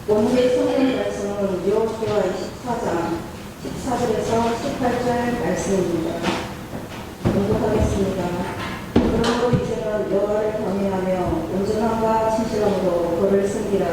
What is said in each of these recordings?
오늘의 성경 말씀은 여호수아 24장 14절에서 18절 말씀입니다. 공부하겠습니다. 그러므로 이제는 여호와를 경외하며 온전함과 진실함으로 그를 섬기라.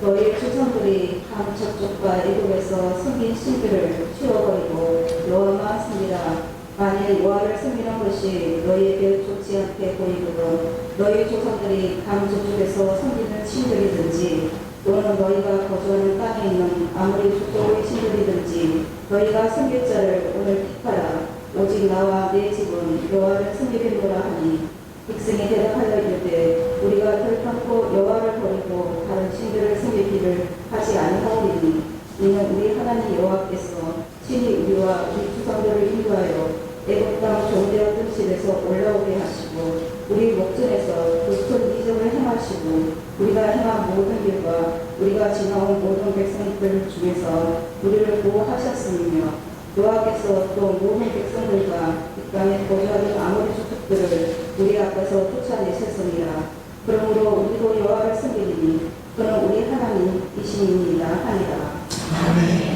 너희 조상들이 한 저쪽과 애굽에서 섬긴 신들을 치워버리고 여호와만 섬기라. 만일 여호와를 섬기는 것이 너희에게 좋지 않게 보이거든 너희 조상들이 강 저쪽에서 섬기는 신들이든지 또는 너희가 거주하는 땅에 있는 아무리 족속의 신들이든지 너희가 섬길 자를 오늘 택하라. 오직 나와 내 집은 여호와를 섬기겠노라 하니 백성이 대답하여 이르되 우리가 결단코 여호와를 버리고 다른 신들을 섬기기를 하지 아니하오리니 이는 우리 하나님 여호와께서 친히 우리와 우리 조상들을 인도하여 애굽 땅 종되었던 집에서 올라오게 하시고 우리 목전에서 그 큰 이적을 행하시고 우리가 행한 모든 일과 우리가 지나온 모든 백성들 중에서 우리를 보호하셨으며 여호와께서 또 모든 백성들과 이 땅에 거주하는 아모리 족속들을 우리 앞에서 쫓아내셨습니다. 그러므로 우리도 여호와를 섬기리니 그는 우리 하나님이시니이다 하니라. 아멘.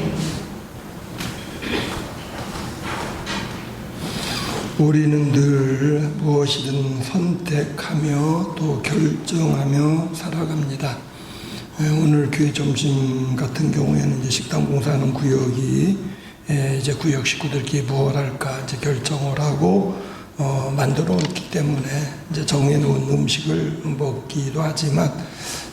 우리는 늘 무엇이든 선택하며 또 결정하며 살아갑니다. 오늘 교회 점심 같은 경우에는 이제 식당 봉사하는 구역이 이제 구역 식구들끼리 무엇 할까 이제 결정을 하고 만들어 놓기 때문에 이제 정해놓은 음식을 먹기도 하지만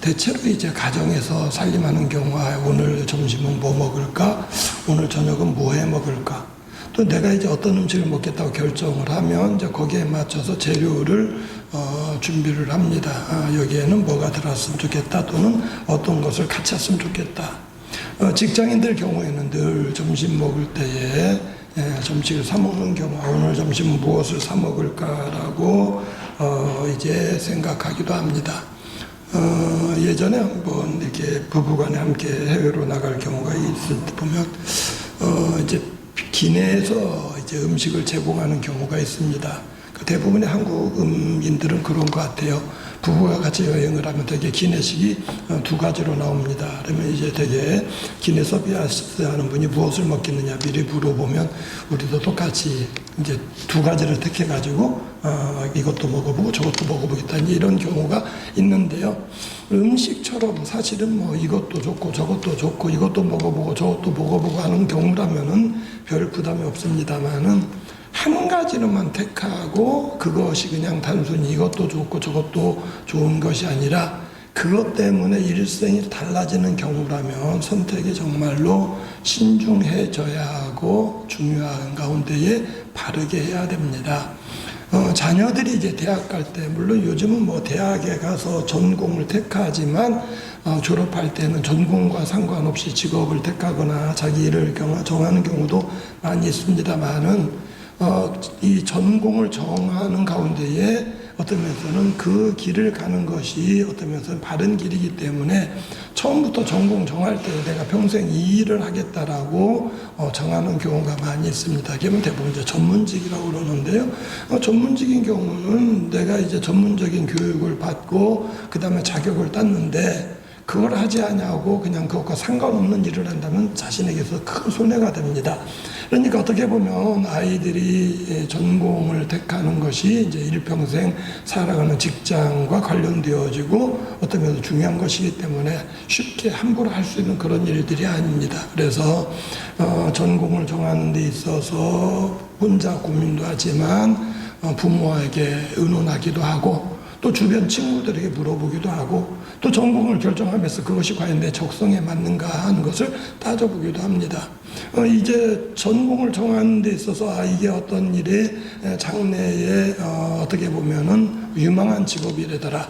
대체로 이제 가정에서 살림하는 경우가 오늘 점심은 뭐 먹을까? 오늘 저녁은 뭐 해 먹을까? 또 내가 이제 어떤 음식을 먹겠다고 결정을 하면 이제 거기에 맞춰서 재료를 준비를 합니다. 여기에는 뭐가 들어갔으면 좋겠다 또는 어떤 것을 같이 했으면 좋겠다. 직장인들 경우에는 늘 점심 먹을 때에 점심을 사 먹는 경우 오늘 점심은 무엇을 사 먹을까라고 이제 생각하기도 합니다. 예전에 한번 이렇게 부부간에 함께 해외로 나갈 경우가 있을 때 보면 이제 기내에서 이제 음식을 제공하는 경우가 있습니다. 대부분의 한국인들은 그런 것 같아요. 부부가 같이 여행을 하면 되게 기내식이 두 가지로 나옵니다. 그러면 이제 되게 기내 서비스하는 분이 무엇을 먹겠느냐 미리 물어보면 우리도 똑같이 이제 두 가지를 택해가지고 이것도 먹어보고 저것도 먹어보겠다 이런 경우가 있는데요. 음식처럼 사실은 뭐 이것도 좋고 저것도 좋고 이것도 먹어보고 저것도 먹어보고 하는 경우라면은 별 부담이 없습니다만은 한 가지로만 택하고 그것이 그냥 단순히 이것도 좋고 저것도 좋은 것이 아니라 그것 때문에 일생이 달라지는 경우라면 선택이 정말로 신중해져야 하고 중요한 가운데에 바르게 해야 됩니다. 자녀들이 이제 대학 갈 때 물론 요즘은 뭐 대학에 가서 전공을 택하지만 졸업할 때는 전공과 상관없이 직업을 택하거나 자기 일을 정하는 경우도 많이 있습니다만은 이 전공을 정하는 가운데에 어떤 면에서는 그 길을 가는 것이 어떤 면에서는 바른 길이기 때문에 처음부터 전공 정할 때 내가 평생 이 일을 하겠다라고 정하는 경우가 많이 있습니다. 그러면 대부분 이제 전문직이라고 그러는데요. 전문직인 경우는 내가 이제 전문적인 교육을 받고 그 다음에 자격을 땄는데 그걸 하지 않냐고 그냥 그것과 상관없는 일을 한다면 자신에게서 큰 손해가 됩니다. 그러니까 어떻게 보면 아이들이 전공을 택하는 것이 이제 일평생 살아가는 직장과 관련되어지고 어떤 면에서 중요한 것이기 때문에 쉽게 함부로 할 수 있는 그런 일들이 아닙니다. 그래서 전공을 정하는 데 있어서 혼자 고민도 하지만 부모에게 의논하기도 하고 또 주변 친구들에게 물어보기도 하고 또 전공을 결정하면서 그것이 과연 내 적성에 맞는가 하는 것을 따져보기도 합니다. 이제 전공을 정하는 데 있어서 이게 어떤 일에 장래에 어떻게 보면은 유망한 직업이래더라.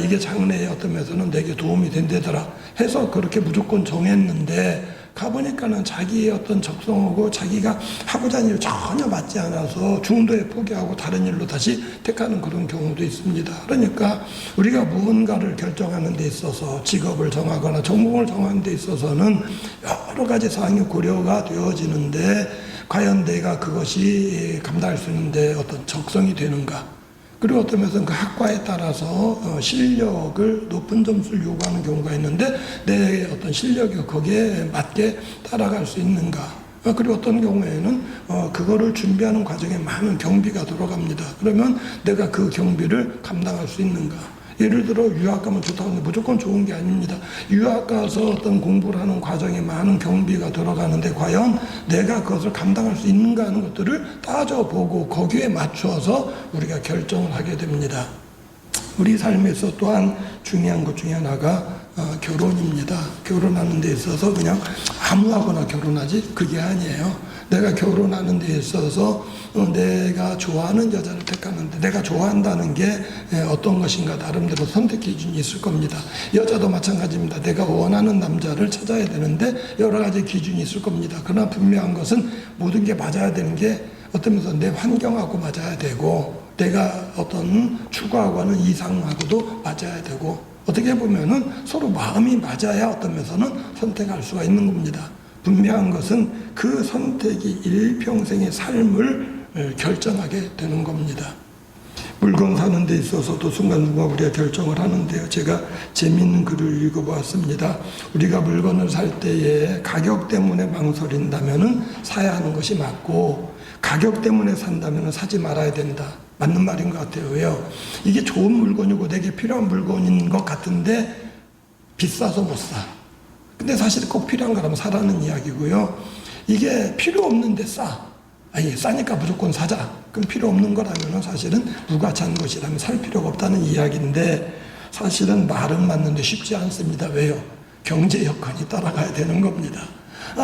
이게 장래에 어떤 면에서는 내게 도움이 된다더라 해서 그렇게 무조건 정했는데 가보니까는 자기의 어떤 적성하고 자기가 하고자 하는 일 전혀 맞지 않아서 중도에 포기하고 다른 일로 다시 택하는 그런 경우도 있습니다. 그러니까 우리가 무언가를 결정하는 데 있어서 직업을 정하거나 전공을 정하는 데 있어서는 여러 가지 사항이 고려가 되어지는데 과연 내가 그것이 감당할 수 있는데 어떤 적성이 되는가. 그리고 어떤 면에서는 그 학과에 따라서 실력을 높은 점수를 요구하는 경우가 있는데 내 어떤 실력이 거기에 맞게 따라갈 수 있는가. 그리고 어떤 경우에는 그거를 준비하는 과정에 많은 경비가 들어갑니다. 그러면 내가 그 경비를 감당할 수 있는가. 예를 들어 유학 가면 좋다고 하는데 무조건 좋은 게 아닙니다. 유학 가서 어떤 공부를 하는 과정에 많은 경비가 들어가는데 과연 내가 그것을 감당할 수 있는가 하는 것들을 따져보고 거기에 맞추어서 우리가 결정을 하게 됩니다. 우리 삶에서 또한 중요한 것 중에 하나가 결혼입니다. 결혼하는 데 있어서 그냥 아무하거나 결혼하지 그게 아니에요. 내가 결혼하는 데 있어서 내가 좋아하는 여자를 택하는데 내가 좋아한다는 게 어떤 것인가 나름대로 선택 기준이 있을 겁니다. 여자도 마찬가지입니다. 내가 원하는 남자를 찾아야 되는데 여러 가지 기준이 있을 겁니다. 그러나 분명한 것은 모든 게 맞아야 되는 게 어떤 면에서 내 환경하고 맞아야 되고 내가 어떤 추구하고 하는 이상하고도 맞아야 되고 어떻게 보면은 서로 마음이 맞아야 어떤 면에서는 선택할 수가 있는 겁니다. 분명한 것은 그 선택이 일평생의 삶을 결정하게 되는 겁니다. 물건 사는 데 있어서도 순간순간 우리가 결정을 하는데요. 제가 재미있는 글을 읽어보았습니다. 우리가 물건을 살 때에 가격 때문에 망설인다면은 사야 하는 것이 맞고 가격 때문에 산다면은 사지 말아야 된다. 맞는 말인 것 같아요. 왜요? 이게 좋은 물건이고 내게 필요한 물건인 것 같은데 비싸서 못 사. 근데 사실 꼭 필요한 거라면 사라는 이야기고요. 이게 필요 없는데 싸. 아니, 싸니까 무조건 사자. 그럼 필요 없는 거라면 사실은 무가치한 것이라면 살 필요가 없다는 이야기인데 사실은 말은 맞는데 쉽지 않습니다. 왜요? 경제 여건이 따라가야 되는 겁니다.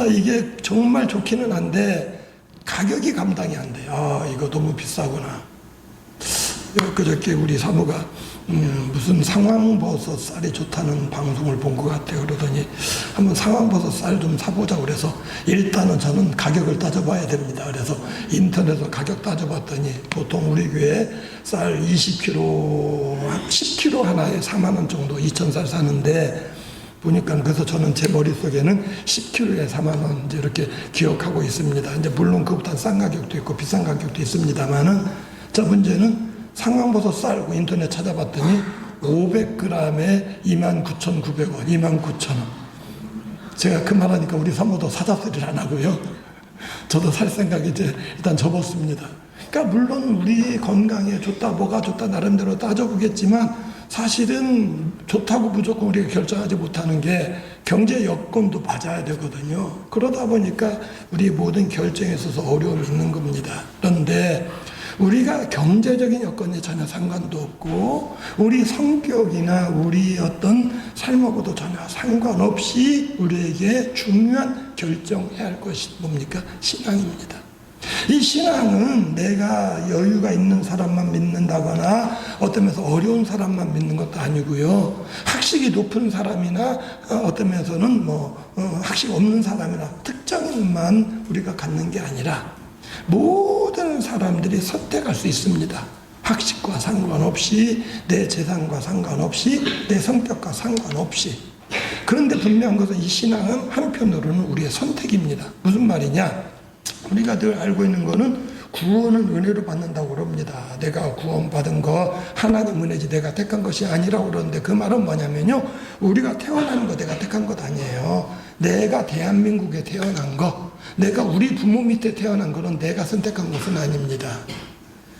이게 정말 좋기는 한데 가격이 감당이 안 돼요. 이거 너무 비싸구나. 그저께 우리 사모가 무슨 상황버섯 쌀이 좋다는 방송을 본 것 같아요. 그러더니 한번 상황버섯 쌀 좀 사보자 그래서 일단은 저는 가격을 따져봐야 됩니다. 그래서 인터넷에서 가격 따져봤더니 보통 우리 교회 쌀 20kg, 10kg 하나에 4만 원 정도 2,000쌀 사는데 보니까 그래서 저는 제 머릿속에는 10kg에 4만 원 이제 이렇게 기억하고 있습니다. 이제 물론 그보다 싼 가격도 있고 비싼 가격도 있습니다만은 자 문제는 상황버섯 쌀고 인터넷 찾아봤더니 500g에 29,900원, 29,000원. 제가 그 말하니까 우리 사모도 사자 소리를 안 하고요. 저도 살 생각이 이제 일단 접었습니다. 그러니까 물론 우리 건강에 좋다, 뭐가 좋다 나름대로 따져보겠지만 사실은 좋다고 무조건 우리가 결정하지 못하는 게 경제 여건도 맞아야 되거든요. 그러다 보니까 우리 모든 결정에 있어서 어려움이 있는 겁니다. 그런데 우리가 경제적인 여건에 전혀 상관도 없고 우리 성격이나 우리 어떤 삶하고도 전혀 상관없이 우리에게 중요한 결정해야 할 것이 뭡니까? 신앙입니다. 이 신앙은 내가 여유가 있는 사람만 믿는다거나 어떤 면에서 어려운 사람만 믿는 것도 아니고요. 학식이 높은 사람이나 어떤 면에서는 학식 없는 사람이나 특정인만 우리가 갖는 게 아니라 모든 사람들이 선택할 수 있습니다. 학식과 상관없이 내 재산과 상관없이 내 성격과 상관없이. 그런데 분명한 것은 이 신앙은 한편으로는 우리의 선택입니다. 무슨 말이냐? 우리가 늘 알고 있는 거는 구원은 은혜로 받는다고 그럽니다. 내가 구원받은 거 하나님 은혜지 내가 택한 것이 아니라고 그러는데 그 말은 뭐냐면요. 우리가 태어나는 거 내가 택한 것 아니에요. 내가 대한민국에 태어난 거, 내가 우리 부모 밑에 태어난 거는 내가 선택한 것은 아닙니다.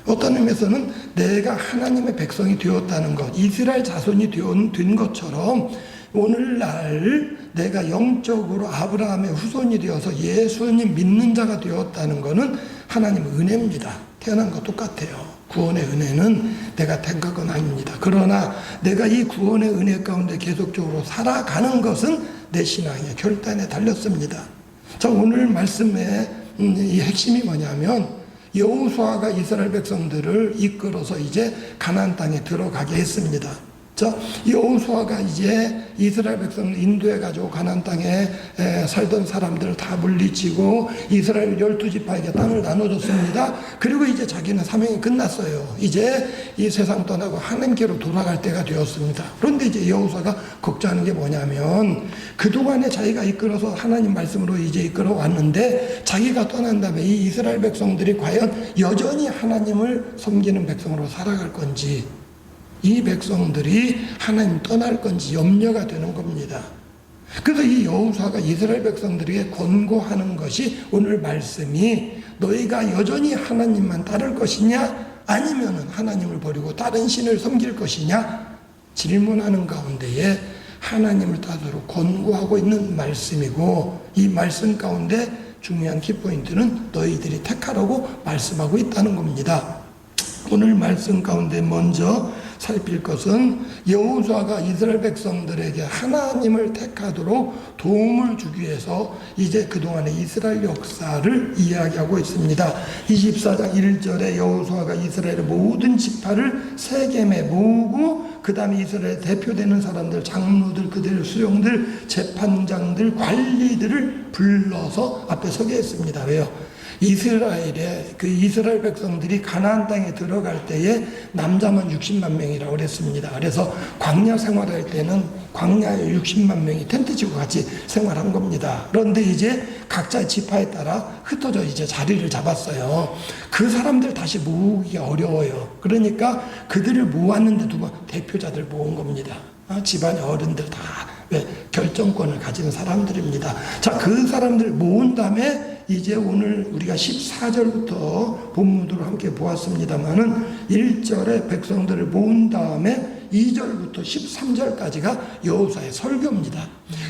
어떤 의미에서는 내가 하나님의 백성이 되었다는 것, 이스라엘 자손이 된 것처럼 오늘날 내가 영적으로 아브라함의 후손이 되어서 예수님 믿는 자가 되었다는 것은 하나님의 은혜입니다. 태어난 거 똑같아요. 구원의 은혜는 내가 택한 건 아닙니다. 그러나 내가 이 구원의 은혜 가운데 계속적으로 살아가는 것은 내 신앙의 결단에 달렸습니다. 자, 오늘 말씀의 이 핵심이 뭐냐면 여호수아가 이스라엘 백성들을 이끌어서 이제 가나안 땅에 들어가게 했습니다. 자, 여호수아가 이제 이스라엘 백성을 인도해가지고 가나안 땅에 살던 사람들을 다 물리치고 이스라엘 12지파에게 땅을 나눠줬습니다. 그리고 이제 자기는 사명이 끝났어요. 이제 이 세상 떠나고 하나님께로 돌아갈 때가 되었습니다. 그런데 이제 여호수아가 걱정하는 게 뭐냐면 그동안에 자기가 이끌어서 하나님 말씀으로 이제 이끌어 왔는데 자기가 떠난 다음에 이 이스라엘 백성들이 과연 여전히 하나님을 섬기는 백성으로 살아갈 건지, 이 백성들이 하나님 떠날 건지 염려가 되는 겁니다. 그래서 이 여호수아가 이스라엘 백성들에게 권고하는 것이 오늘 말씀이 너희가 여전히 하나님만 따를 것이냐 아니면 하나님을 버리고 다른 신을 섬길 것이냐 질문하는 가운데에 하나님을 따르도록 권고하고 있는 말씀이고, 이 말씀 가운데 중요한 키포인트는 너희들이 택하라고 말씀하고 있다는 겁니다. 오늘 말씀 가운데 먼저 살필 것은 여호수아가 이스라엘 백성들에게 하나님을 택하도록 도움을 주기 위해서 이제 그동안의 이스라엘 역사를 이야기하고 있습니다. 24장 1절에 여호수아가 이스라엘의 모든 지파를 세겜에 모으고 그 다음에 이스라엘 대표되는 사람들, 장로들, 그들의 수령들, 재판장들, 관리들을 불러서 앞에 서게 했습니다. 왜요? 이스라엘 백성들이 가나안 땅에 들어갈 때에 남자만 60만 명이라고 그랬습니다. 그래서 광야 생활할 때는 광야에 60만 명이 텐트 치고 같이 생활한 겁니다. 그런데 이제 각자 지파에 따라 흩어져 이제 자리를 잡았어요. 그 사람들 다시 모으기가 어려워요. 그러니까 그들을 모았는데 누가 대표자들 모은 겁니다. 집안의 어른들 다 결정권을 가진 사람들입니다. 자, 그 사람들 모은 다음에 이제 오늘 우리가 14절부터 본문으로 함께 보았습니다만은 1절에 백성들을 모은 다음에 2절부터 13절까지가 여호수아의 설교입니다.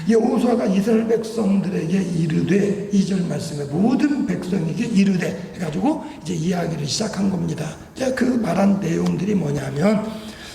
여호수아가 이스라엘 백성들에게 이르되, 2절 말씀에 모든 백성에게 이르되 해가지고 이제 이야기를 시작한 겁니다. 그 말한 내용들이 뭐냐면,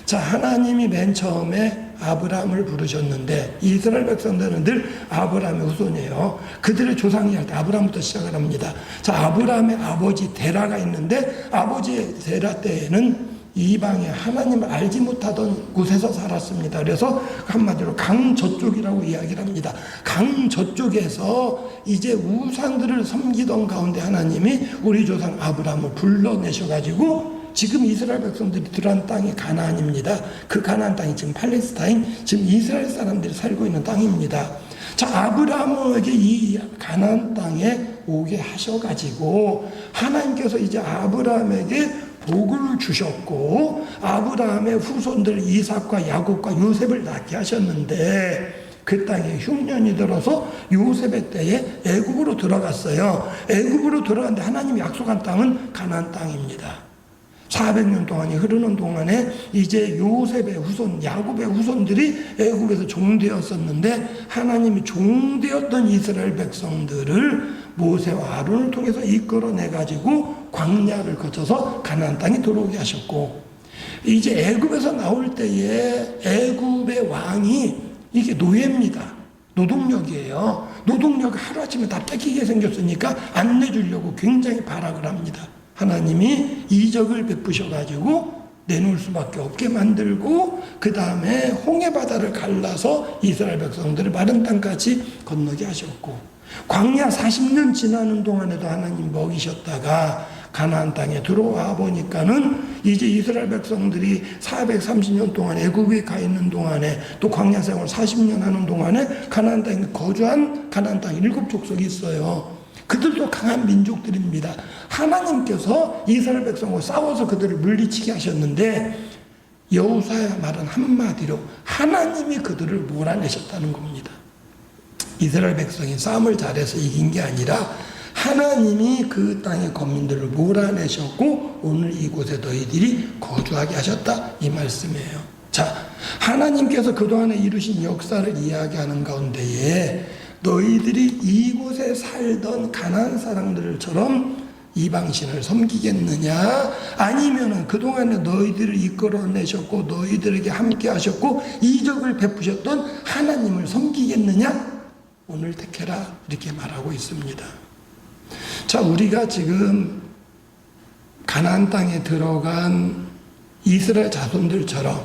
자, 하나님이 맨 처음에 아브라함을 부르셨는데 이스라엘 백성들은 늘 아브라함의 후손이에요. 그들의 조상이 할 때 아브라함부터 시작을 합니다. 자, 아브라함의 아버지 데라가 있는데 아버지 데라 때에는 이방에 하나님을 알지 못하던 곳에서 살았습니다. 그래서 한마디로 강 저쪽이라고 이야기를 합니다. 강 저쪽에서 이제 우상들을 섬기던 가운데 하나님이 우리 조상 아브라함을 불러내셔가지고 지금 이스라엘 백성들이 들어간 땅이 가나안입니다. 그 가나안 땅이 지금 팔레스타인, 지금 이스라엘 사람들이 살고 있는 땅입니다. 자, 아브라함에게 이 가나안 땅에 오게 하셔가지고 하나님께서 이제 아브라함에게 복을 주셨고 아브라함의 후손들 이삭과 야곱과 요셉을 낳게 하셨는데 그 땅에 흉년이 들어서 요셉의 때에 애굽으로 들어갔어요. 애굽으로 들어갔는데 하나님이 약속한 땅은 가나안 땅입니다. 400년 동안이 흐르는 동안에 이제 요셉의 후손, 야곱의 후손들이 애굽에서 종되었었는데 하나님이 종되었던 이스라엘 백성들을 모세와 아론을 통해서 이끌어내가지고 광야를 거쳐서 가나안 땅에 들어오게 하셨고, 이제 애굽에서 나올 때에 애굽의 왕이 이게 노예입니다. 노동력이에요. 노동력을 하루아침에 다 뺏기게 생겼으니까 안 내주려고 굉장히 발악을 합니다. 하나님이 이적을 베푸셔가지고 내놓을 수밖에 없게 만들고 그 다음에 홍해바다를 갈라서 이스라엘 백성들을 마른 땅까지 건너게 하셨고, 광야 40년 지나는 동안에도 하나님 먹이셨다가 가나안 땅에 들어와 보니까는 이제 이스라엘 백성들이 430년 동안 애굽에 가 있는 동안에 또 광야 생활 40년 하는 동안에 가나안 땅에 거주한 가나안 땅 7족속이 있어요. 그들도 강한 민족들입니다. 하나님께서 이스라엘 백성과 싸워서 그들을 물리치게 하셨는데 여호수아의 말은 한마디로 하나님이 그들을 몰아내셨다는 겁니다. 이스라엘 백성이 싸움을 잘해서 이긴 게 아니라 하나님이 그 땅의 거민들을 몰아내셨고 오늘 이곳에 너희들이 거주하게 하셨다, 이 말씀이에요. 자, 하나님께서 그동안에 이루신 역사를 이야기하는 가운데에 너희들이 이곳에 살던 가나안 사람들처럼 이방신을 섬기겠느냐, 아니면은 그동안에 너희들을 이끌어내셨고 너희들에게 함께 하셨고 이적을 베푸셨던 하나님을 섬기겠느냐, 오늘 택해라, 이렇게 말하고 있습니다. 자, 우리가 지금 가나안 땅에 들어간 이스라엘 자손들처럼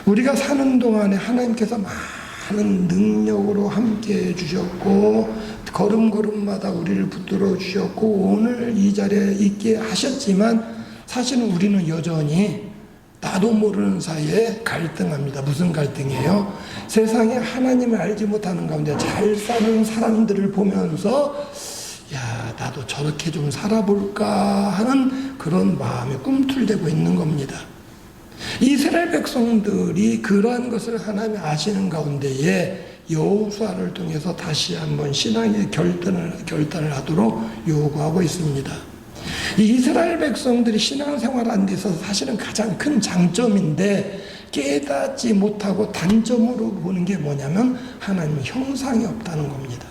우리가 사는 동안에 하나님께서 많은 능력으로 함께 해주셨고 걸음걸음마다 우리를 붙들어 주셨고 오늘 이 자리에 있게 하셨지만 사실은 우리는 여전히 나도 모르는 사이에 갈등합니다. 무슨 갈등이에요? 세상에 하나님을 알지 못하는 가운데 잘 사는 사람들을 보면서 야, 나도 저렇게 좀 살아볼까 하는 그런 마음이 꿈틀대고 있는 겁니다. 이스라엘 백성들이 그러한 것을 하나님이 아시는 가운데에 여호수아를 통해서 다시 한번 신앙의 결단을 하도록 요구하고 있습니다. 이 이스라엘 백성들이 신앙생활하는 데 있어서 사실은 가장 큰 장점인데 깨닫지 못하고 단점으로 보는 게 뭐냐면 하나님 형상이 없다는 겁니다.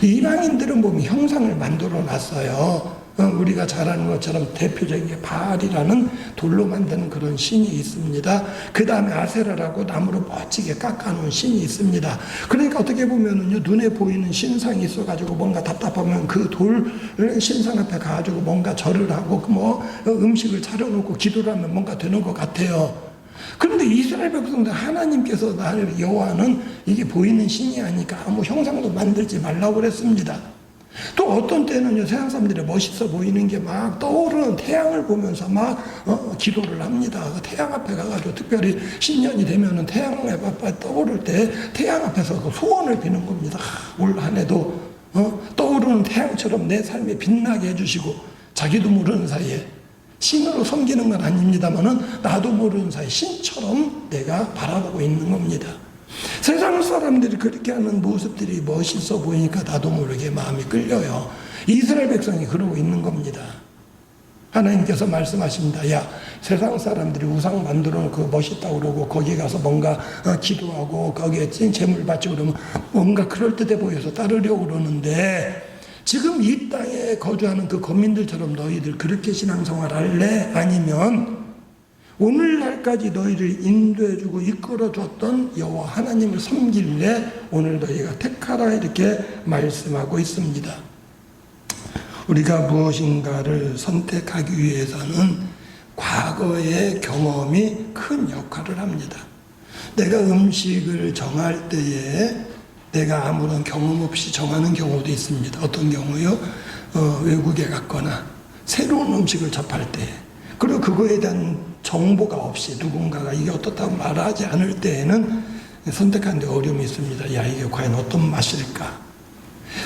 이방인들은 보면 형상을 만들어 놨어요. 우리가 잘 아는 것처럼 대표적인 게 바알이라는 돌로 만드는 그런 신이 있습니다. 그 다음에 아세라라고 나무로 멋지게 깎아놓은 신이 있습니다. 그러니까 어떻게 보면은요, 눈에 보이는 신상이 있어가지고 뭔가 답답하면 그 돌 신상 앞에 가가지고 뭔가 절을 하고 음식을 차려놓고 기도를 하면 뭔가 되는 것 같아요. 그런데 이스라엘 백성들 하나님께서 나를 여호와는 이게 보이는 신이 아니까 아무 형상도 만들지 말라고 그랬습니다. 또 어떤 때는요, 세상 사람들이 멋있어 보이는 게 막 떠오르는 태양을 보면서 막 기도를 합니다. 그 태양 앞에 가가지고 특별히 신년이 되면은 태양에 떠오를 때 태양 앞에서 그 소원을 비는 겁니다. 올 한 해도 떠오르는 태양처럼 내 삶에 빛나게 해주시고 자기도 모르는 사이에 신으로 섬기는 건 아닙니다만은 나도 모르는 사이 신처럼 내가 바라보고 있는 겁니다. 세상 사람들이 그렇게 하는 모습들이 멋있어 보이니까 나도 모르게 마음이 끌려요. 이스라엘 백성이 그러고 있는 겁니다. 하나님께서 말씀하십니다. 야, 세상 사람들이 우상 만들어 놓고 멋있다고 그러고 거기 가서 뭔가 기도하고 거기에 재물 바치고 그러면 뭔가 그럴듯해 보여서 따르려고 그러는데 지금 이 땅에 거주하는 그 거민들처럼 너희들 그렇게 신앙생활 할래? 아니면 오늘날까지 너희를 인도해주고 이끌어줬던 여호와 하나님을 섬길래 오늘 너희가 택하라 이렇게 말씀하고 있습니다. 우리가 무엇인가를 선택하기 위해서는 과거의 경험이 큰 역할을 합니다. 내가 음식을 정할 때에 내가 아무런 경험 없이 정하는 경우도 있습니다. 어떤 경우요? 외국에 갔거나 새로운 음식을 접할 때 그리고 그거에 대한 정보가 없이 누군가가 이게 어떻다고 말하지 않을 때에는 선택하는데 어려움이 있습니다. 야, 이게 과연 어떤 맛일까?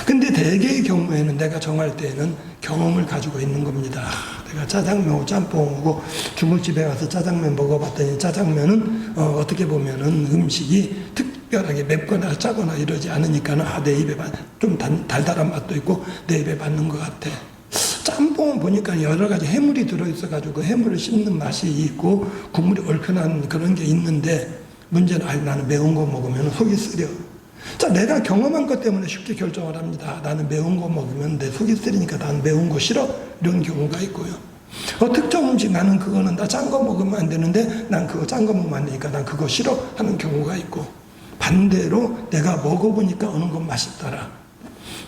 근데 대개의 경우에는 내가 정할 때에는 경험을 가지고 있는 겁니다. 내가 짜장면하고 짬뽕하고 중국집에 가서 짜장면 먹어봤더니 짜장면은 어떻게 보면은 음식이 특별하게 맵거나 짜거나 이러지 않으니까는 내 입에 좀 달달한 맛도 있고 내 입에 맞는 것 같아. 짬뽕은 보니까 여러 가지 해물이 들어있어가지고 그 해물을 씹는 맛이 있고 국물이 얼큰한 그런 게 있는데 문제는 나는 매운 거 먹으면 속이 쓰려. 자, 내가 경험한 것 때문에 쉽게 결정을 합니다. 나는 매운 거 먹으면 내 속이 쓰리니까 나는 매운 거 싫어. 이런 경우가 있고요. 특정 음식 나는 그거는 나 짠 거 먹으면 안 되는데 난 그거 짠 거 먹으면 안 되니까 난 그거 싫어 하는 경우가 있고 반대로 내가 먹어보니까 어느 건 맛있더라.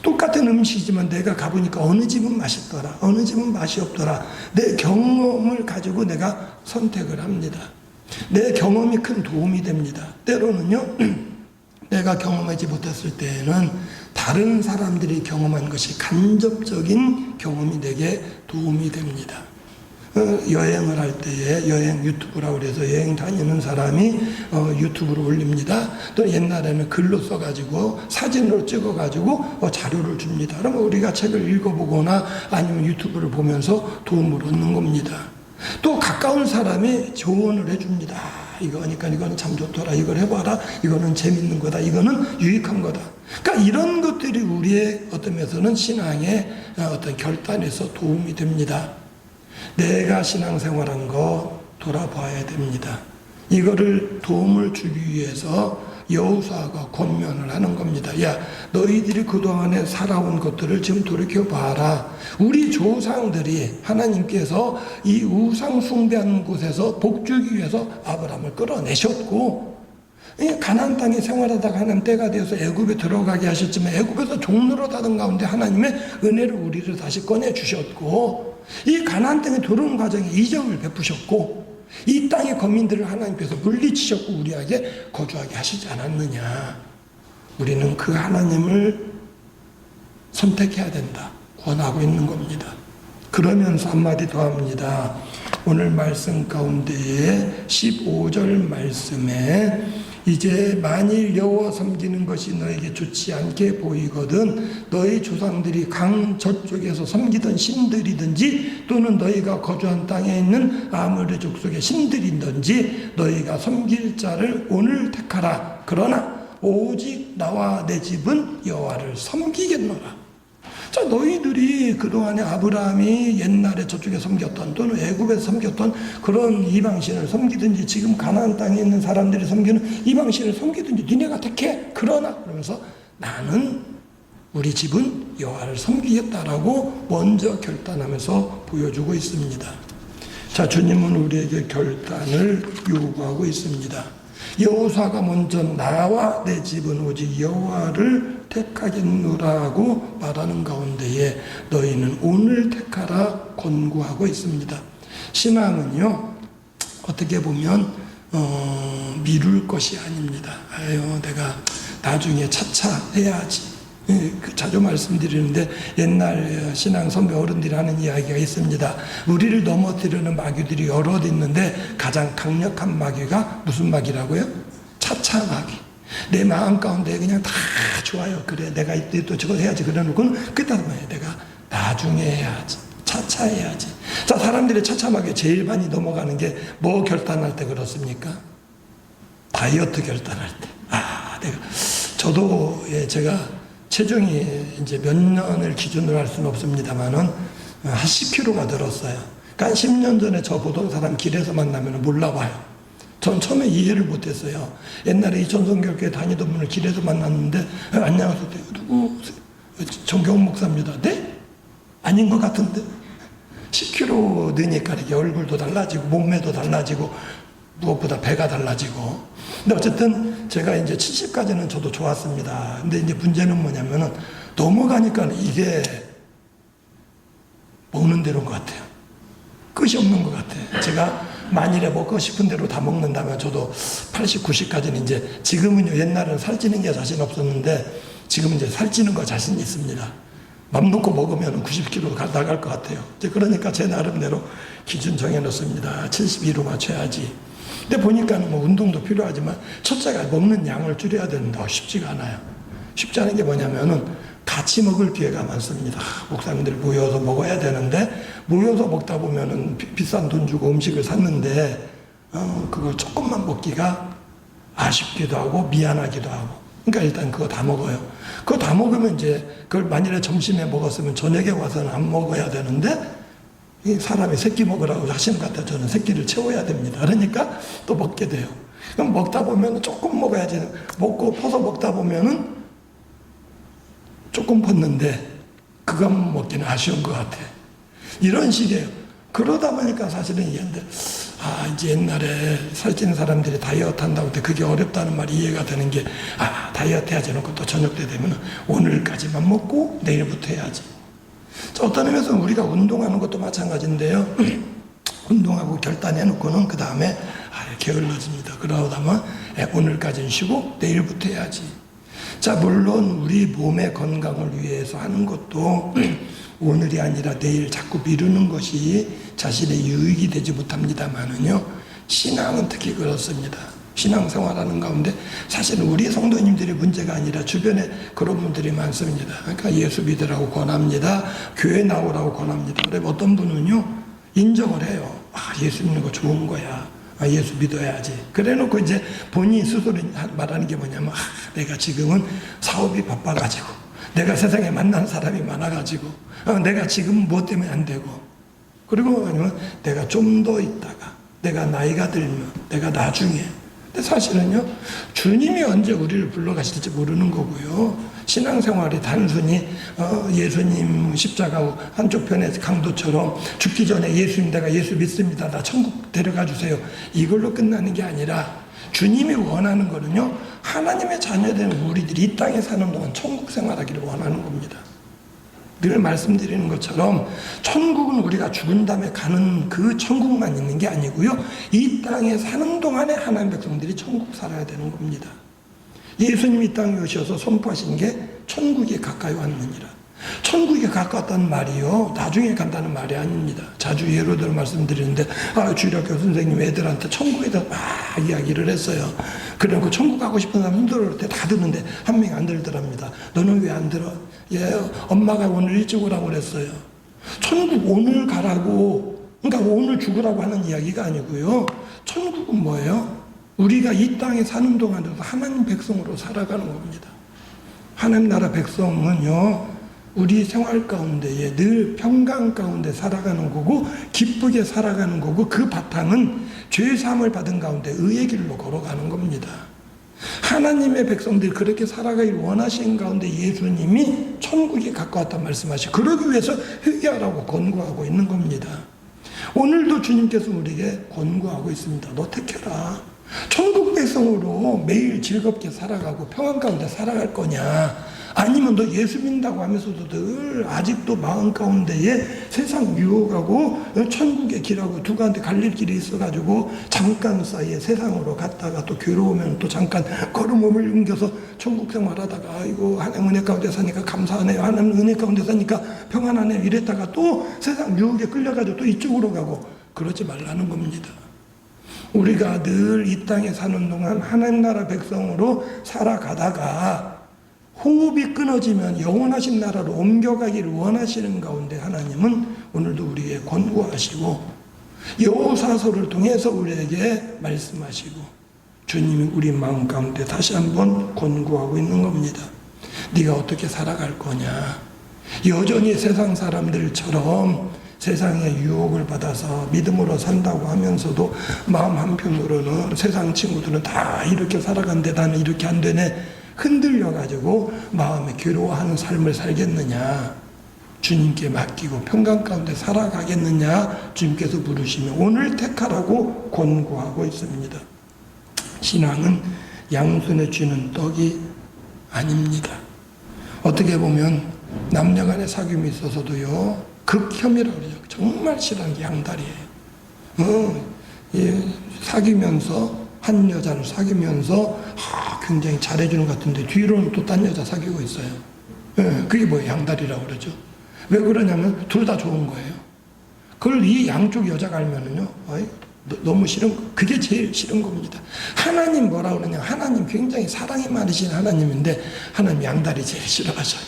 똑같은 음식이지만 내가 가보니까 어느 집은 맛있더라. 어느 집은 맛이 없더라. 내 경험을 가지고 내가 선택을 합니다. 내 경험이 큰 도움이 됩니다. 때로는요. 내가 경험하지 못했을 때에는 다른 사람들이 경험한 것이 간접적인 경험이 내게 도움이 됩니다. 여행을 할 때에 여행 유튜브라고 그래서 여행 다니는 사람이 유튜브로 올립니다. 또 옛날에는 글로 써가지고 사진으로 찍어가지고 자료를 줍니다. 그러면 우리가 책을 읽어보거나 아니면 유튜브를 보면서 도움을 얻는 겁니다. 또 가까운 사람이 조언을 해줍니다. 이거 하니까 이거는 참 좋더라. 이걸 해봐라. 이거는 재밌는 거다. 이거는 유익한 거다. 그러니까 이런 것들이 우리의 어떤 면에서는 신앙의 어떤 결단에서 도움이 됩니다. 내가 신앙생활한 거 돌아봐야 됩니다. 이거를 도움을 주기 위해서 여호수아가 권면을 하는 겁니다. 야, 너희들이 그동안에 살아온 것들을 지금 돌이켜봐라. 우리 조상들이 하나님께서 이 우상 숭배하는 곳에서 복주기 위해서 아브라함을 끌어내셨고 가나안 땅에 생활하다가 하나님 때가 되어서 애굽에 들어가게 하셨지만 애굽에서 종노릇하던 가운데 하나님의 은혜를 우리를 다시 꺼내주셨고 이 가나안 땅에 들어오는 과정에 이적을 베푸셨고 이 땅의 거민들을 하나님께서 물리치셨고 우리에게 거주하게 하시지 않았느냐. 우리는 그 하나님을 선택해야 된다. 권하고 있는 겁니다. 그러면서 한마디 더 합니다. 오늘 말씀 가운데에 15절 말씀에 이제 만일 여호와 섬기는 것이 너에게 좋지 않게 보이거든 너희 조상들이 강 저쪽에서 섬기던 신들이든지 또는 너희가 거주한 땅에 있는 아모리 족속의 신들이든지 너희가 섬길 자를 오늘 택하라. 그러나 오직 나와 내 집은 여호와를 섬기겠노라. 자, 너희들이 그동안에 아브라함이 옛날에 저쪽에 섬겼던 또는 애굽에서 섬겼던 그런 이방신을 섬기든지 지금 가나안 땅에 있는 사람들이 섬기는 이방신을 섬기든지 니네가 택해. 그러나 그러면서 나는 우리 집은 여호와를 섬기겠다라고 먼저 결단하면서 보여주고 있습니다. 자, 주님은 우리에게 결단을 요구하고 있습니다. 여호수아가 먼저 나와 내 집은 오직 여호와를 택하겠노라고 말하는 가운데에 너희는 오늘 택하라 권고하고 있습니다. 신앙은요 어떻게 보면 미룰 것이 아닙니다. 아유 내가 나중에 차차 해야지. 자주 말씀드리는데 옛날 신앙 선배 어른들이 하는 이야기가 있습니다. 우리를 넘어뜨리는 마귀들이 여럿 있는데 가장 강력한 마귀가 무슨 마귀라고요? 차차 마귀. 내 마음 가운데 그냥 다 좋아요. 그래 내가 이때 또 저거 해야지 그래놓고는 그때 뭐예요? 내가 나중에 해야지. 차차 해야지. 자, 사람들이 차차 마귀에 제일 많이 넘어가는 게 뭐 결단할 때 그렇습니까? 다이어트 결단할 때. 저도 제가 체중이 이제 몇 년을 기준으로 할 수는 없습니다만은 한 10kg가 늘었어요. 그러니까 10년 전에 저 보던 사람 길에서 만나면 몰라봐요. 전 처음에 이해를 못했어요. 옛날에 이천성교회 다니던 분을 길에서 만났는데 안녕하세요. 누구? 정경 목사입니다. 네? 아닌 것 같은데 10kg 느니까 이렇게 얼굴도 달라지고 몸매도 달라지고 무엇보다 배가 달라지고. 근데 어쨌든 제가 이제 70까지는 저도 좋았습니다. 근데 이제 문제는 뭐냐면은 넘어가니까 이게 먹는 대로인 것 같아요. 끝이 없는 것 같아요. 제가 만일에 먹고 싶은 대로 다 먹는다면 저도 80, 90까지는 이제 지금은요 옛날에는 살찌는 게 자신 없었는데 지금은 이제 살찌는 거 자신 있습니다. 맘 놓고 먹으면 90kg 나갈 것 같아요. 이제 그러니까 제 나름대로 기준 정해놓습니다. 72로 맞춰야지. 근데 보니까는 뭐 운동도 필요하지만 첫째가 먹는 양을 줄여야 되는데 쉽지가 않아요. 쉽지 않은 게 뭐냐면은 같이 먹을 기회가 많습니다. 목사님들 모여서 먹어야 되는데 모여서 먹다 보면은 비싼 돈 주고 음식을 샀는데 그걸 조금만 먹기가 아쉽기도 하고 미안하기도 하고. 그러니까 일단 그거 다 먹어요. 그거 다 먹으면 이제 그걸 만일에 점심에 먹었으면 저녁에 와서는 안 먹어야 되는데 이 사람이 새끼 먹으라고 하시는 것 같아요. 저는 새끼를 채워야 됩니다. 그러니까 또 먹게 돼요. 그럼 먹다 보면 조금 먹어야지. 먹고 퍼서 먹다 보면은 조금 pos는데 그것만 먹기는 아쉬운 것 같아. 이런 식이에요. 그러다 보니까 사실은 이해인데 이제 옛날에 살찌는 사람들이 다이어트 한다고 할 때 그게 어렵다는 말이 이해가 되는 게 다이어트 해야지 놓고 또 저녁 때 되면 오늘까지만 먹고 내일부터 해야지. 자, 어떤 의미에서 우리가 운동하는 것도 마찬가지인데요. 운동하고 결단해 놓고는 그 다음에 게을러집니다. 그러다면 오늘까지는 쉬고 내일부터 해야지. 자, 물론 우리 몸의 건강을 위해서 하는 것도 오늘이 아니라 내일 자꾸 미루는 것이 자신의 유익이 되지 못합니다만은요. 신앙은 특히 그렇습니다. 신앙생활하는 가운데 사실은 우리 성도님들이 문제가 아니라 주변에 그런 분들이 많습니다. 그러니까 예수 믿으라고 권합니다. 교회 나오라고 권합니다. 그래 어떤 분은요 인정을 해요. 예수 믿는 거 좋은 거야. 예수 믿어야지. 그래 놓고 이제 본인이 스스로 말하는 게 뭐냐면 내가 지금은 사업이 바빠가지고 내가 세상에 만난 사람이 많아가지고 내가 지금 뭐 때문에 안 되고 그리고 아니면 내가 좀 더 있다가 내가 나이가 들면 내가 나중에. 근데 사실은요 주님이 언제 우리를 불러가실지 모르는 거고요. 신앙생활이 단순히 예수님 십자가 한쪽 편에 강도처럼 죽기 전에 예수님 내가 예수 믿습니다. 나 천국 데려가 주세요. 이걸로 끝나는 게 아니라 주님이 원하는 거는요. 하나님의 자녀된 우리들이 이 땅에 사는 동안 천국 생활하기를 원하는 겁니다. 늘 말씀드리는 것처럼 천국은 우리가 죽은 다음에 가는 그 천국만 있는 게 아니고요. 이 땅에 사는 동안에 하나님 백성들이 천국 살아야 되는 겁니다. 예수님이 이 땅에 오셔서 선포하신 게 천국이 가까이 왔느니라. 천국이 가까웠다는 말이요, 나중에 간다는 말이 아닙니다. 자주 예로 들어 말씀드리는데, 주일학교 선생님 애들한테 천국에 대해서 막 이야기를 했어요. 그래놓고 천국 가고 싶은 사람 힘들을 때 다 듣는데 한 명이 안 들더랍니다. 너는 왜 안 들어? 엄마가 오늘 일찍 오라고 그랬어요. 천국 오늘 가라고, 그러니까 오늘 죽으라고 하는 이야기가 아니고요. 천국은 뭐예요? 우리가 이 땅에 사는 동안에도 하나님 백성으로 살아가는 겁니다. 하나님 나라 백성은요, 우리 생활 가운데에 늘 평강 가운데 살아가는 거고, 기쁘게 살아가는 거고, 그 바탕은 죄사함을 받은 가운데 의의 길로 걸어가는 겁니다. 하나님의 백성들이 그렇게 살아가길 원하신 가운데 예수님이 천국에 가까웠다 말씀하시고, 그러기 위해서 회개하라고 권고하고 있는 겁니다. 오늘도 주님께서 우리에게 권고하고 있습니다. 너 택해라. 천국 백성으로 매일 즐겁게 살아가고 평안 가운데 살아갈 거냐, 아니면 너 예수 믿는다고 하면서도 늘 아직도 마음 가운데에 세상 유혹하고 천국의 길하고 두 가운데 갈릴 길이 있어가지고 잠깐 사이에 세상으로 갔다가 또 괴로우면 또 잠깐 걸음을 옮겨서 천국 생활하다가 아이고 하나님 은혜 가운데 사니까 감사하네요, 하나님 은혜 가운데 사니까 평안하네요 이랬다가 또 세상 유혹에 끌려가지고 또 이쪽으로 가고, 그러지 말라는 겁니다. 우리가 늘 이 땅에 사는 동안 하나님 나라 백성으로 살아가다가 호흡이 끊어지면 영원하신 나라로 옮겨가기를 원하시는 가운데 하나님은 오늘도 우리에게 권고하시고 여호사서를 통해서 우리에게 말씀하시고 주님이 우리 마음 가운데 다시 한번 권고하고 있는 겁니다. 네가 어떻게 살아갈 거냐. 여전히 세상 사람들처럼 세상의 유혹을 받아서 믿음으로 산다고 하면서도 마음 한편으로는 세상 친구들은 다 이렇게 살아간데 나는 이렇게 안 되네, 흔들려가지고 마음에 괴로워하는 삶을 살겠느냐, 주님께 맡기고 평강 가운데 살아가겠느냐, 주님께서 부르시며 오늘 택하라고 권고하고 있습니다. 신앙은 양손에 쥐는 떡이 아닙니다. 어떻게 보면 남녀간의 사귐이 있어서도요, 극혐이라고 그러죠. 정말 싫어하는 게 양다리예요. 사귀면서 한 여자를 사귀면서 굉장히 잘해주는 것 같은데 뒤로는 또 딴 여자 사귀고 있어요. 그게 뭐예요? 양다리라고 그러죠. 왜 그러냐면 둘 다 좋은 거예요. 그걸 이 양쪽 여자가 알면은요, 너무 싫은 거, 그게 제일 싫은 겁니다. 하나님 뭐라 그러냐, 하나님 굉장히 사랑이 많으신 하나님인데 하나님 양다리 제일 싫어하셔요.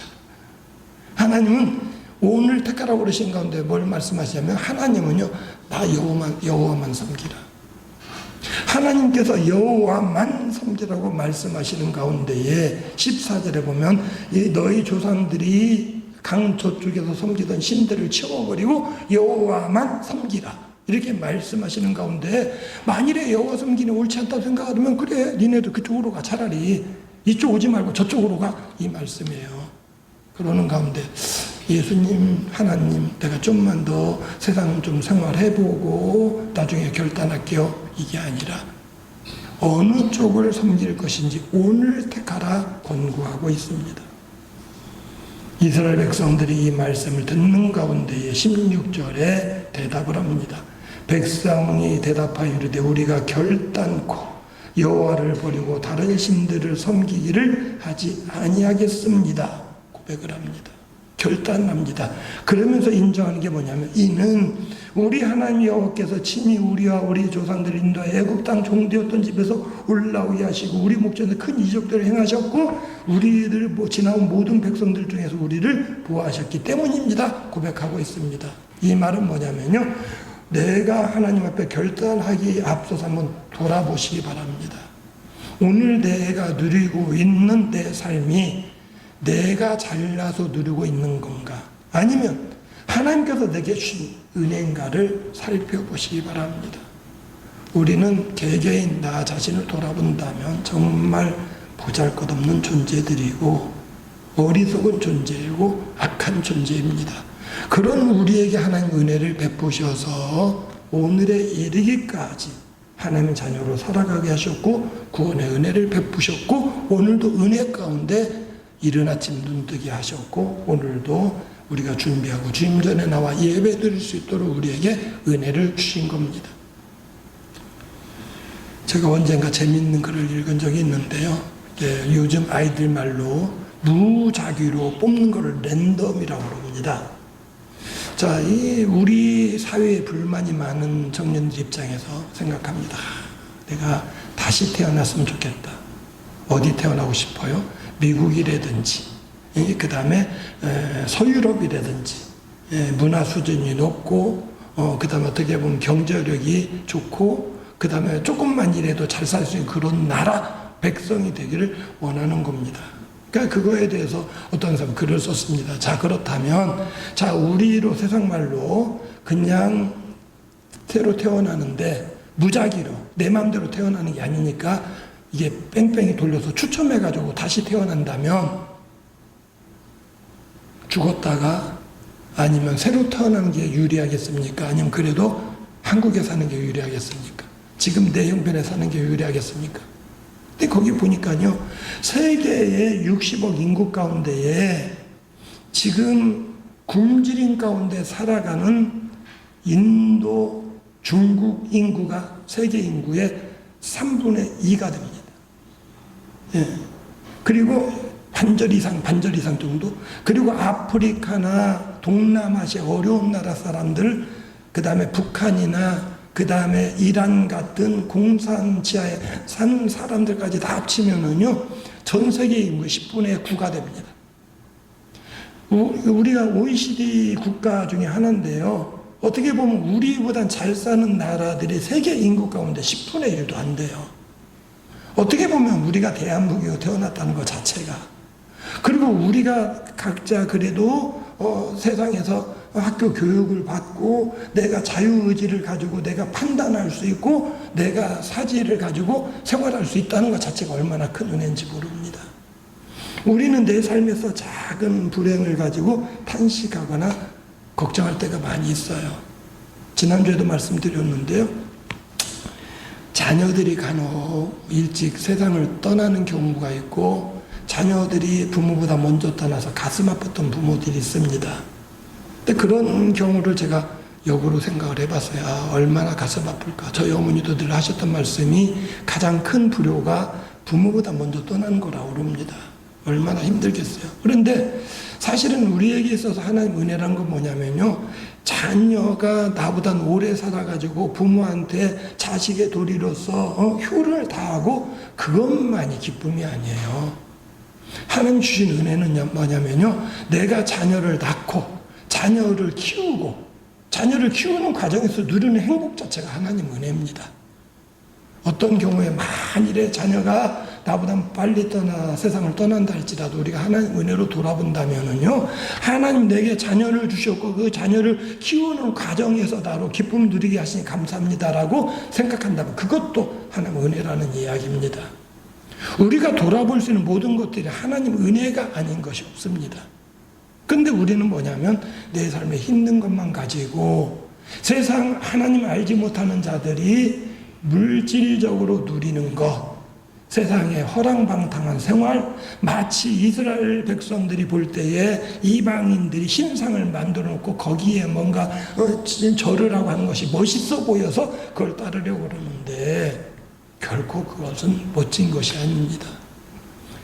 하나님은 오늘 택하라고 그러신 가운데 뭘 말씀하시냐면 하나님은요, 나 여호와만 섬기라. 하나님께서 여호와만 섬기라고 말씀하시는 가운데에 14절에 보면 너희 조상들이 강 저쪽에서 섬기던 신들을 치워버리고 여호와만 섬기라 이렇게 말씀하시는 가운데, 만일에 여호와 섬기는 옳지 않다고 생각하면 그래, 니네도 그쪽으로 가, 차라리 이쪽 오지 말고 저쪽으로 가, 이 말씀이에요. 그러는 가운데 예수님, 하나님, 내가 좀만 더 세상 좀 생활해보고 나중에 결단할게요, 이게 아니라 어느 쪽을 섬길 것인지 오늘 택하라 권고하고 있습니다. 이스라엘 백성들이 이 말씀을 듣는 가운데에 16절에 대답을 합니다. 백성이 대답하여 이르되 우리가 결단코 여호와를 버리고 다른 신들을 섬기기를 하지 아니하겠습니다. 고백을 합니다. 결단합니다. 그러면서 인정하는 게 뭐냐면, 이는 우리 하나님 여호와께서 친히 우리와 우리 조상들을 인도하여 애굽 땅 종되었던 집에서 올라오게 하시고 우리 목전에 큰 이적들을 행하셨고 우리를 지나온 모든 백성들 중에서 우리를 보호하셨기 때문입니다. 고백하고 있습니다. 이 말은 뭐냐면요, 내가 하나님 앞에 결단하기에 앞서서 한번 돌아보시기 바랍니다. 오늘 내가 누리고 있는 내 삶이 내가 잘나서 누리고 있는 건가, 아니면 하나님께서 내게 주신 은혜인가를 살펴보시기 바랍니다. 우리는 개개인 나 자신을 돌아본다면 정말 보잘것없는 존재들이고 어리석은 존재이고 악한 존재입니다. 그런 우리에게 하나님 은혜를 베푸셔서 오늘에 이르기까지 하나님의 자녀로 살아가게 하셨고 구원의 은혜를 베푸셨고 오늘도 은혜 가운데 이른 아침 눈뜨게 하셨고 오늘도 우리가 준비하고 주님 전에 나와 예배 드릴 수 있도록 우리에게 은혜를 주신 겁니다. 제가 언젠가 재미있는 글을 읽은 적이 있는데요. 요즘 아이들 말로 무작위로 뽑는 것을 랜덤이라고 그럽니다. 자, 우리 사회에 불만이 많은 청년들 입장에서 생각합니다. 내가 다시 태어났으면 좋겠다. 어디 태어나고 싶어요? 미국이라든지, 그 다음에 서유럽이라든지, 문화 수준이 높고, 그 다음에 어떻게 보면 경제력이 좋고, 그 다음에 조금만 일해도 잘 살 수 있는 그런 나라 백성이 되기를 원하는 겁니다. 그러니까 그거에 대해서 어떤 사람은 글을 썼습니다. 자, 그렇다면, 자, 우리로 세상 말로 그냥 새로 태어나는데 무작위로 내 마음대로 태어나는 게 아니니까 이게 뺑뺑이 돌려서 추첨해가지고 다시 태어난다면 죽었다가 아니면 새로 태어나는 게 유리하겠습니까? 아니면 그래도 한국에 사는 게 유리하겠습니까? 지금 내 형편에 사는 게 유리하겠습니까? 근데 거기 보니까요, 세계의 60억 인구 가운데에 지금 굶주림 가운데 살아가는 인도, 중국 인구가 세계 인구의 3분의 2가 됩니다. 예. 그리고 반절 이상 정도. 그리고 아프리카나 동남아시아 어려운 나라 사람들, 그 다음에 북한이나 그 다음에 이란 같은 공산 지하에 사는 사람들까지 다 합치면은요, 전 세계 인구의 10분의 9가 됩니다. 우리가 OECD 국가 중에 하나인데요. 어떻게 보면 우리보단 잘 사는 나라들이 세계 인구 가운데 10분의 1도 안 돼요. 어떻게 보면 우리가 대한민국에 태어났다는 것 자체가. 그리고 우리가 각자 그래도 세상에서 학교 교육을 받고 내가 자유의지를 가지고 내가 판단할 수 있고 내가 사지를 가지고 생활할 수 있다는 것 자체가 얼마나 큰 은혜인지 모릅니다. 우리는 내 삶에서 작은 불행을 가지고 탄식하거나 걱정할 때가 많이 있어요. 지난주에도 말씀드렸는데요. 자녀들이 간혹 일찍 세상을 떠나는 경우가 있고 자녀들이 부모보다 먼저 떠나서 가슴 아팠던 부모들이 있습니다. 근데 그런 경우를 제가 역으로 생각을 해봤어요. 아, 얼마나 가슴 아플까. 저희 어머니도 늘 하셨던 말씀이 가장 큰 불효가 부모보다 먼저 떠나는 거라고 그럽니다. 얼마나 힘들겠어요. 그런데 사실은 우리에게 있어서 하나님 은혜란 건 뭐냐면요, 자녀가 나보다 오래 살아가지고 부모한테 자식의 도리로서 효를 다하고 그것만이 기쁨이 아니에요. 하나님 주신 은혜는 뭐냐면요, 내가 자녀를 낳고 자녀를 키우고 자녀를 키우는 과정에서 누리는 행복 자체가 하나님 은혜입니다. 어떤 경우에 만일에 자녀가 나보다 빨리 세상을 떠난다 할지라도 우리가 하나님 은혜로 돌아본다면은요, 하나님 내게 자녀를 주셨고 그 자녀를 키우는 과정에서 나로 기쁨을 누리게 하시니 감사합니다라고 생각한다면 그것도 하나님 은혜라는 이야기입니다. 우리가 돌아볼 수 있는 모든 것들이 하나님 은혜가 아닌 것이 없습니다. 근데 우리는 뭐냐면 내 삶에 힘든 것만 가지고 세상 하나님 알지 못하는 자들이 물질적으로 누리는 것, 세상에 허랑방탕한 생활, 마치 이스라엘 백성들이 볼 때에 이방인들이 신상을 만들어 놓고 거기에 뭔가 절을 하고 하는 것이 멋있어 보여서 그걸 따르려고 그러는데 결코 그것은 멋진 것이 아닙니다.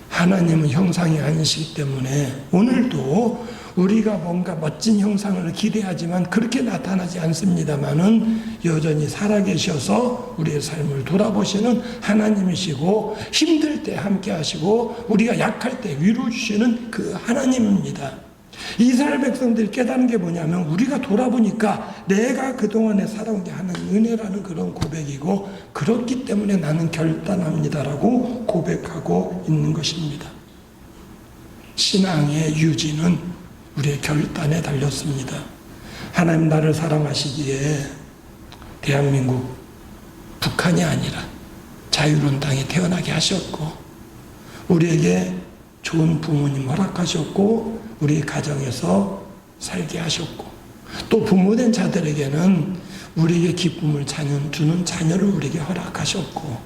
하나님은 형상이 아니시기 때문에 오늘도 우리가 뭔가 멋진 형상을 기대하지만 그렇게 나타나지 않습니다만은 여전히 살아계셔서 우리의 삶을 돌아보시는 하나님이시고 힘들 때 함께 하시고 우리가 약할 때 위로 주시는 그 하나님입니다. 이스라엘 백성들이 깨달은 게 뭐냐면 우리가 돌아보니까 내가 그동안에 살아온 게 하나님 은혜라는 그런 고백이고 그렇기 때문에 나는 결단합니다라고 고백하고 있는 것입니다. 신앙의 유지는 우리의 결단에 달렸습니다. 하나님 나를 사랑하시기에 대한민국, 북한이 아니라 자유로운 땅에 태어나게 하셨고 우리에게 좋은 부모님 허락하셨고 우리 가정에서 살게 하셨고 또 부모된 자들에게는 우리에게 기쁨을 주는 자녀를 우리에게 허락하셨고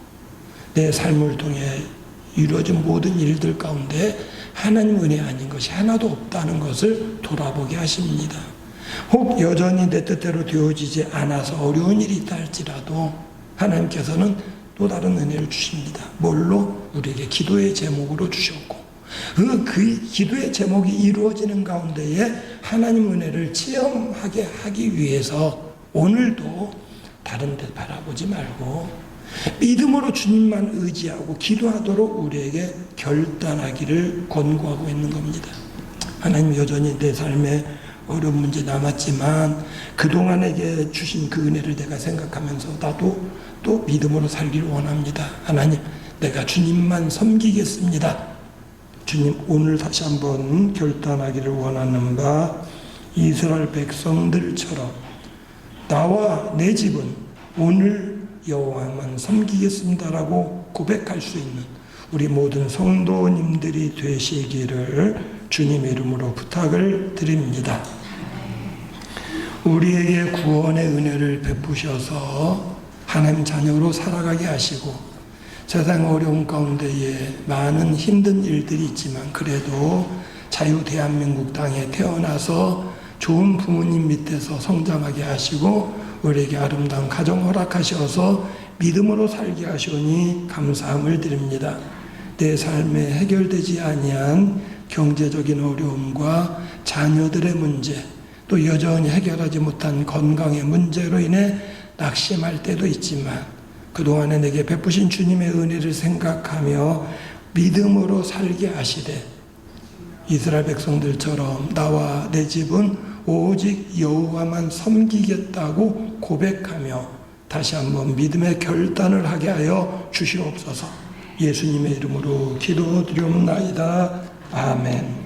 내 삶을 통해 이루어진 모든 일들 가운데 하나님 은혜 아닌 것이 하나도 없다는 것을 돌아보게 하십니다. 혹 여전히 내 뜻대로 되어지지 않아서 어려운 일이 있다 할지라도 하나님께서는 또 다른 은혜를 주십니다. 뭘로? 우리에게 기도의 제목으로 주셨고 그 기도의 제목이 이루어지는 가운데에 하나님 은혜를 체험하게 하기 위해서 오늘도 다른 데 바라보지 말고 믿음으로 주님만 의지하고 기도하도록 우리에게 결단하기를 권고하고 있는 겁니다. 하나님, 여전히 내 삶에 어려운 문제 남았지만 그동안에게 주신 그 은혜를 내가 생각하면서 나도 또 믿음으로 살기를 원합니다. 하나님, 내가 주님만 섬기겠습니다. 주님, 오늘 다시 한번 결단하기를 원하는 바 이스라엘 백성들처럼 나와 내 집은 오늘 여호와만 섬기겠습니다라고 고백할 수 있는 우리 모든 성도님들이 되시기를 주님의 이름으로 부탁을 드립니다. 우리에게 구원의 은혜를 베푸셔서 하나님 자녀로 살아가게 하시고 세상 어려운 가운데에 많은 힘든 일들이 있지만 그래도 자유 대한민국 땅에 태어나서 좋은 부모님 밑에서 성장하게 하시고 우리에게 아름다운 가정 허락하셔서 믿음으로 살게 하시오니 감사함을 드립니다. 내 삶에 해결되지 아니한 경제적인 어려움과 자녀들의 문제, 또 여전히 해결하지 못한 건강의 문제로 인해 낙심할 때도 있지만 그동안에 내게 베푸신 주님의 은혜를 생각하며 믿음으로 살게 하시되 이스라엘 백성들처럼 나와 내 집은 오직 여호와만 섬기겠다고 고백하며 다시 한번 믿음의 결단을 하게 하여 주시옵소서. 예수님의 이름으로 기도드리옵나이다. 아멘.